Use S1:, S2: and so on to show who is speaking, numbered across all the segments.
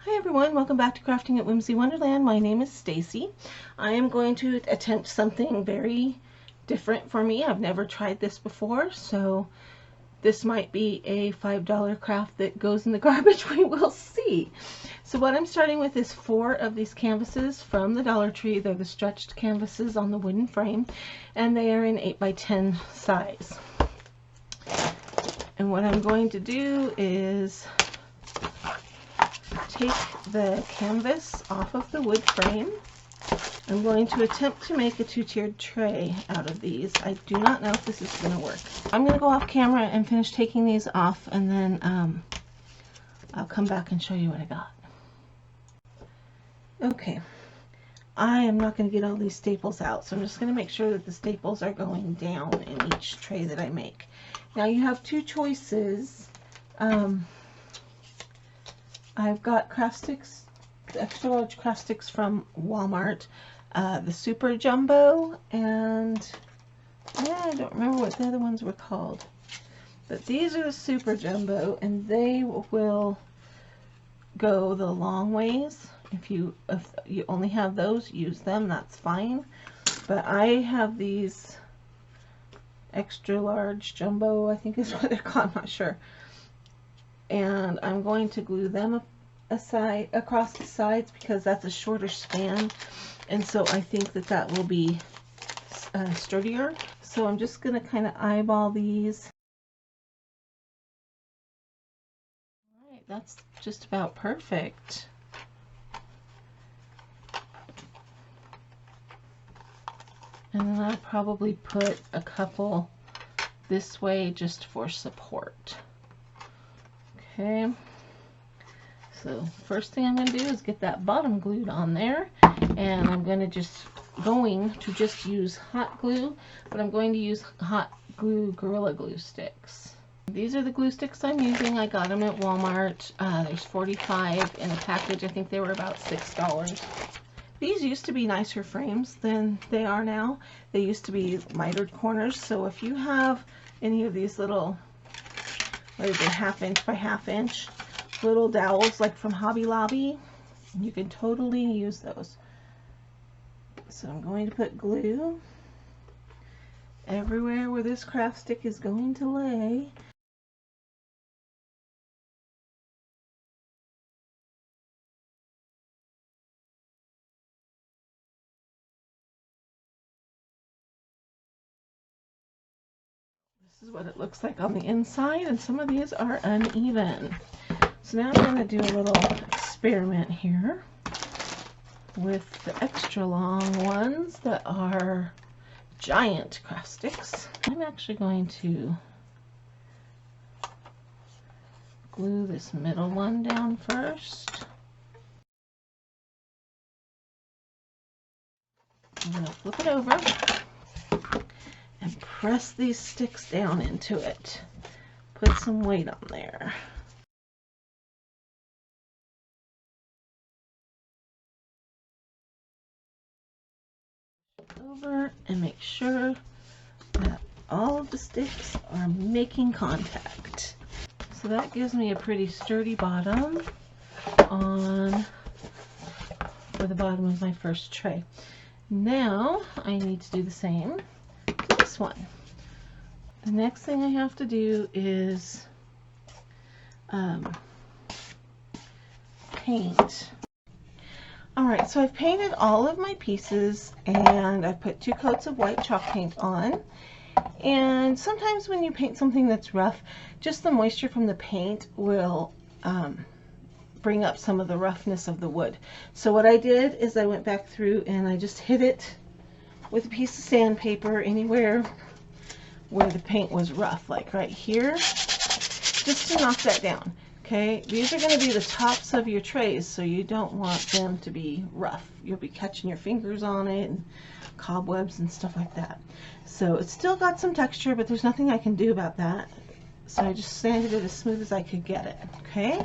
S1: Hi everyone, welcome back to Crafting at Whimsy Wonderland. My name is Stacy. I am going to attempt something very different for me. I've never tried this before, so this might be a $5 craft that goes in the garbage. We will see. So what I'm starting with is 4 of these canvases from the Dollar Tree. They're the stretched canvases on the wooden frame, and they are in 8x10 size. And what I'm going to do is take the canvas off of the wood frame. I'm going to attempt to make a 2-tiered tray out of these. I do not know if this is going to work. I'm going to go off camera and finish taking these off, and then I'll come back and show you what I got. Okay, I am not going to get all these staples out, so I'm just going to make sure that the staples are going down in each tray that I make. Now you have 2 choices. I've got craft sticks, extra large craft sticks from Walmart, the Super Jumbo, and I don't remember what the other ones were called. But these are the Super Jumbo, and they will go the long ways. If you only have those, use them, that's fine. But I have these extra large jumbo, I think is what they're called, I'm not sure. And I'm going to glue them across the sides because that's a shorter span, and so I think that that will be sturdier. So I'm just going to kind of eyeball these. Alright, that's just about perfect. And then I'll probably put a couple this way just for support. Okay, so first thing I'm going to do is get that bottom glued on there, and I'm going to just use hot glue, but I'm going to use hot glue Gorilla Glue sticks. These are the glue sticks I'm using. I got them at Walmart. There's 45 in a package. I think they were about $6. These used to be nicer frames than they are now. They used to be mitered corners, so if you have any of these little, what is it, 1/2 inch by 1/2 inch little dowels like from Hobby Lobby, you can totally use those. So I'm going to put glue everywhere where this craft stick is going to lay. This is what it looks like on the inside, and some of these are uneven. So now I'm going to do a little experiment here with the extra long ones that are giant craft sticks. I'm actually going to glue this middle one down first. I'm going to flip it over and press these sticks down into it. Put some weight on there. Over and make sure that all of the sticks are making contact. So that gives me a pretty sturdy bottom for the bottom of my first tray. Now I need to do the same to this one. The next thing I have to do is paint. Alright, so I've painted all of my pieces, and I put 2 coats of white chalk paint on. And sometimes when you paint something that's rough, just the moisture from the paint will bring up some of the roughness of the wood. So what I did is I went back through and I just hit it with a piece of sandpaper anywhere where the paint was rough, like right here, just to knock that down. Okay, these are going to be the tops of your trays, so you don't want them to be rough. You'll be catching your fingers on it and cobwebs and stuff like that. So it's still got some texture, but there's nothing I can do about that. So I just sanded it as smooth as I could get it. Okay,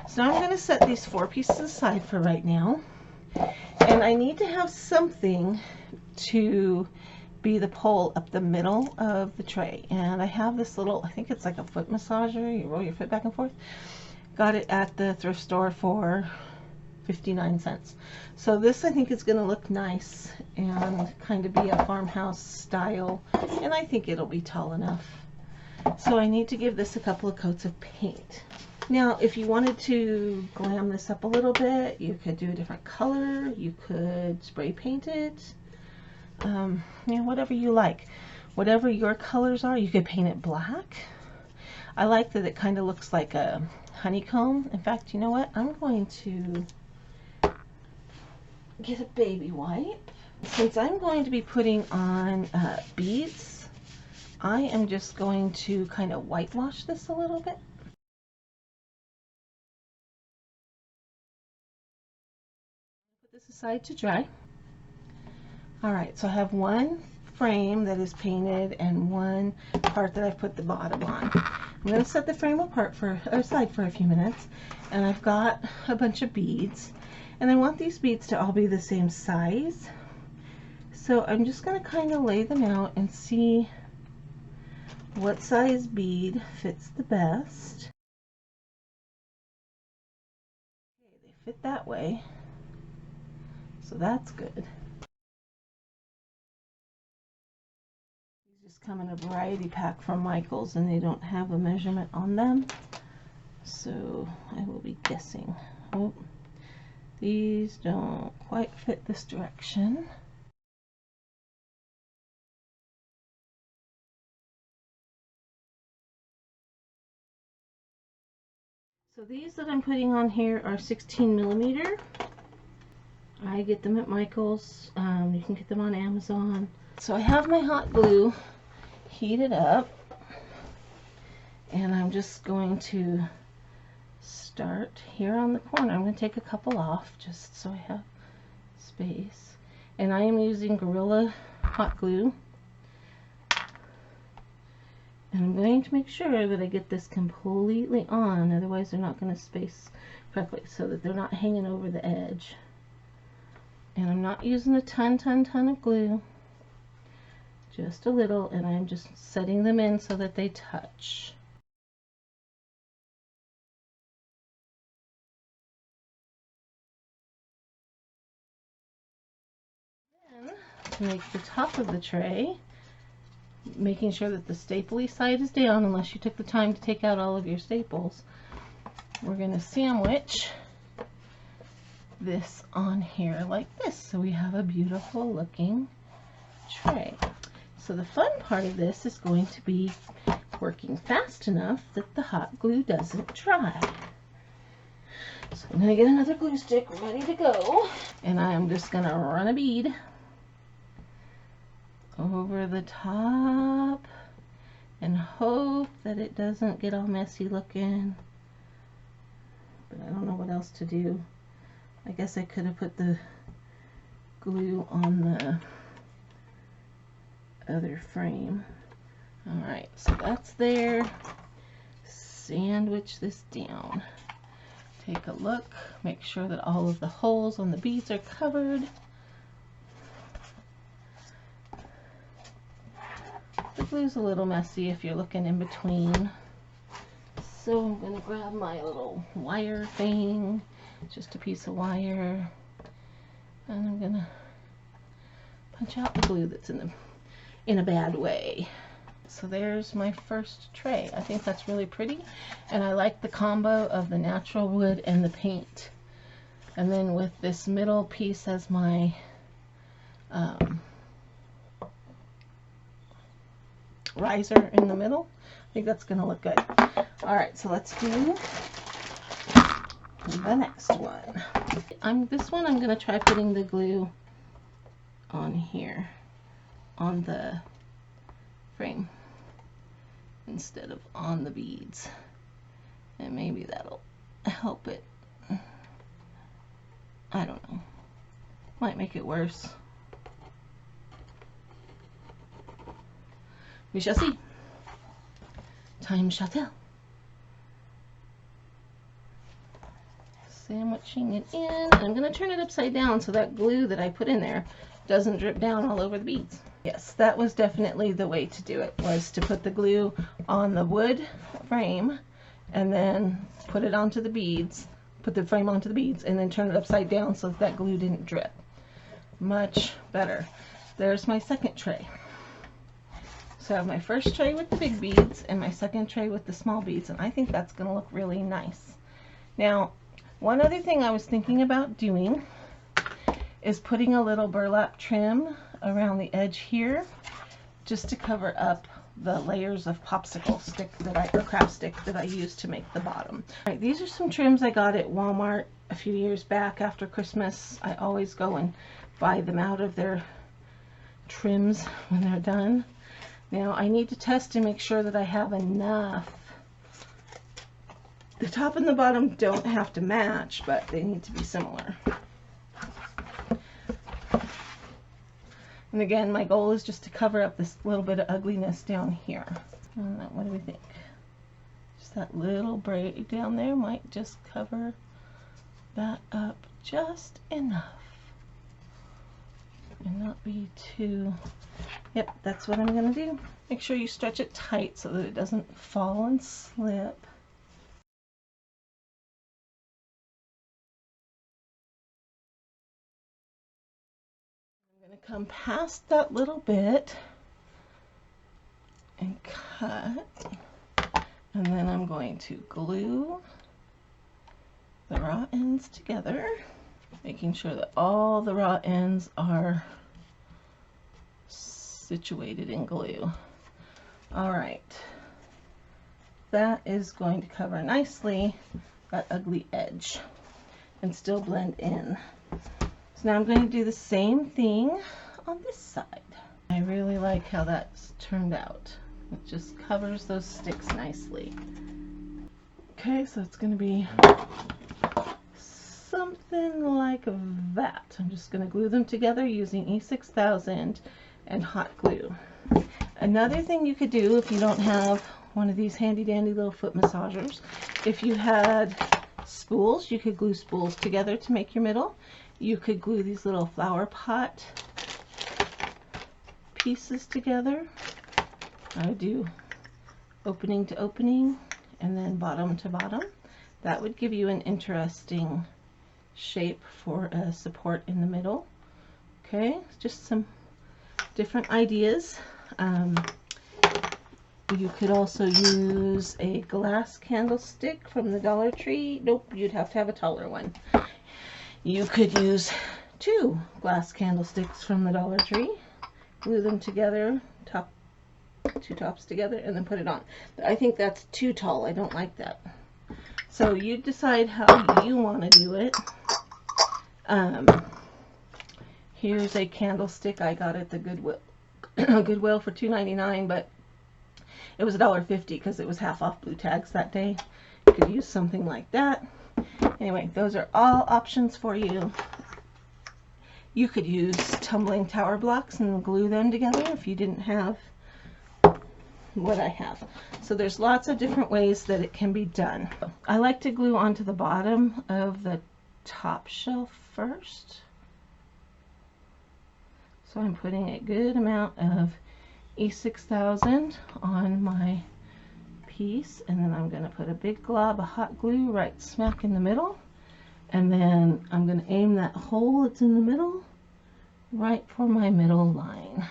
S1: so now I'm going to set these 4 pieces aside for right now. And I need to have something to be the pole up the middle of the tray. And I have this little, I think it's like a foot massager. You roll your foot back and forth. Got it at the thrift store for 59 cents. So this I think is going to look nice and kind of be a farmhouse style, and I think it'll be tall enough. So I need to give this a couple of coats of paint. Now if you wanted to glam this up a little bit, you could do a different color, you could spray paint it, you know, whatever you like. Whatever your colors are, you could paint it black. I like that it kind of looks like a honeycomb. In fact, you know what? I'm going to get a baby wipe. Since I'm going to be putting on beads, I am just going to kind of whitewash this a little bit. Put this aside to dry. Alright, so I have one frame that is painted and one part that I've put the bottom on. I'm going to set the frame aside for a few minutes, and I've got a bunch of beads, and I want these beads to all be the same size. So I'm just going to kind of lay them out and see what size bead fits the best. Okay, they fit that way, so that's good. Come in a variety pack from Michaels, and they don't have a measurement on them, so I will be guessing. Oh, these don't quite fit this direction. So these that I'm putting on here are 16 millimeter. I get them at Michaels. You can get them on Amazon. So I have my hot glue heated up, and I'm just going to start here on the corner. I'm going to take a couple off just so I have space, and I am using Gorilla hot glue, and I'm going to make sure that I get this completely on, otherwise they're not going to space correctly, so that they're not hanging over the edge. And I'm not using a ton of glue, just a little, and I'm just setting them in so that they touch. Then, to make the top of the tray, making sure that the stapley side is down, unless you took the time to take out all of your staples, we're going to sandwich this on here like this, so we have a beautiful looking tray. So the fun part of this is going to be working fast enough that the hot glue doesn't dry. So I'm going to get another glue stick ready to go, and I'm just going to run a bead over the top and hope that it doesn't get all messy looking. But I don't know what else to do. I guess I could have put the glue on the other frame. Alright, so that's there. Sandwich this down. Take a look, make sure that all of the holes on the beads are covered. The glue's a little messy if you're looking in between. So I'm going to grab my little wire thing, just a piece of wire, and I'm going to punch out the glue that's in a bad way. So there's my first tray. I think that's really pretty, and I like the combo of the natural wood and the paint. And then with this middle piece as my riser in the middle, I think that's going to look good. Alright, so let's do the next one. This one I'm going to try putting the glue on here, on the frame, instead of on the beads, and maybe that'll help it. I don't know, might make it worse. We shall see. Time shall tell. Sandwiching it in, and I'm going to turn it upside down so that glue that I put in there doesn't drip down all over the beads. Yes, that was definitely the way to do it, was to put the glue on the wood frame and then put it onto the beads, put the frame onto the beads and then turn it upside down so that glue didn't drip. Much better. There's my second tray. So I have my first tray with the big beads and my second tray with the small beads, and I think that's going to look really nice. Now, one other thing I was thinking about doing is putting a little burlap trim around the edge here just to cover up the layers of popsicle stick or craft stick that I used to make the bottom. All right, these are some trims I got at Walmart a few years back after Christmas. I always go and buy them out of their trims when they're done. Now I need to test to make sure that I have enough. The top and the bottom don't have to match, but they need to be similar. And again, my goal is just to cover up this little bit of ugliness down here. What do we think? Just that little braid down there might just cover that up just enough. And not be too... Yep, that's what I'm going to do. Make sure you stretch it tight so that it doesn't fall and slip. I'm going to come past that little bit and cut, and then I'm going to glue the raw ends together, making sure that all the raw ends are situated in glue. Alright, that is going to cover nicely that ugly edge and still blend in. So now I'm going to do the same thing on this side. I really like how that's turned out. It just covers those sticks nicely. Okay, so it's going to be something like that. I'm just going to glue them together using E6000 and hot glue. Another thing you could do if you don't have one of these handy dandy little foot massagers, if you had spools, you could glue spools together to make your middle. You could glue these little flower pot pieces together. I would do opening to opening and then bottom to bottom. That would give you an interesting shape for a support in the middle. Okay, just some different ideas. You could also use a glass candlestick from the Dollar Tree. Nope, you'd have to have a taller one. You could use 2 glass candlesticks from the Dollar Tree, glue them together, 2 tops together, and then put it on. I think that's too tall. I don't like that. So you decide how you want to do it. Here's a candlestick I got at the Goodwill for $2.99, but it was $1.50 because it was half off blue tags that day. You could use something like that. Anyway, those are all options for you. You could use tumbling tower blocks and glue them together if you didn't have what I have. So there's lots of different ways that it can be done. I like to glue onto the bottom of the top shelf first. So I'm putting a good amount of E6000 on my piece, and then I'm going to put a big glob of hot glue right smack in the middle, and then I'm going to aim that hole that's in the middle right for my middle line.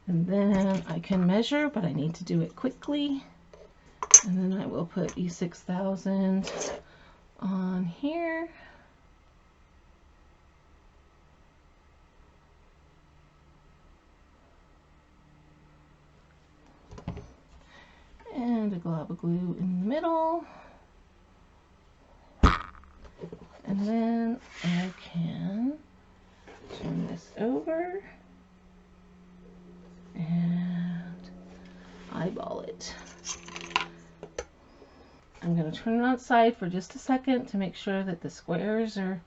S1: And then I can measure, but I need to do it quickly. And then I will put E6000 on here. And a glob of glue in the middle. And then I can turn this over and eyeball it. I'm going to turn it outside for just a second to make sure that the squares are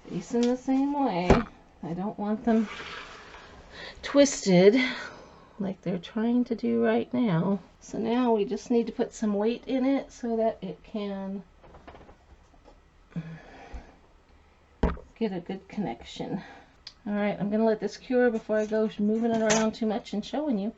S1: facing the same way. I don't want them twisted like they're trying to do right now. So now we just need to put some weight in it so that it can get a good connection. Alright, I'm going to let this cure before I go moving it around too much and showing you.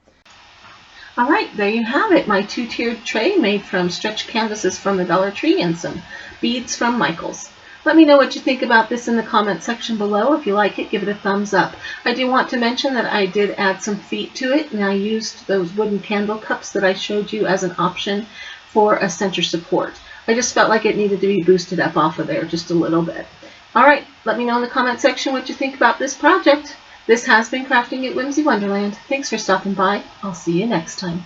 S1: All right, there you have it, my two-tiered tray made from stretch canvases from the Dollar Tree and some beads from Michael's. Let me know what you think about this in the comment section below. If you like it, give it a thumbs up. I do want to mention that I did add some feet to it, and I used those wooden candle cups that I showed you as an option for a center support. I just felt like it needed to be boosted up off of there just a little bit. All right, let me know in the comment section what you think about this project. This has been Crafting at Whimsy Wonderland. Thanks for stopping by. I'll see you next time.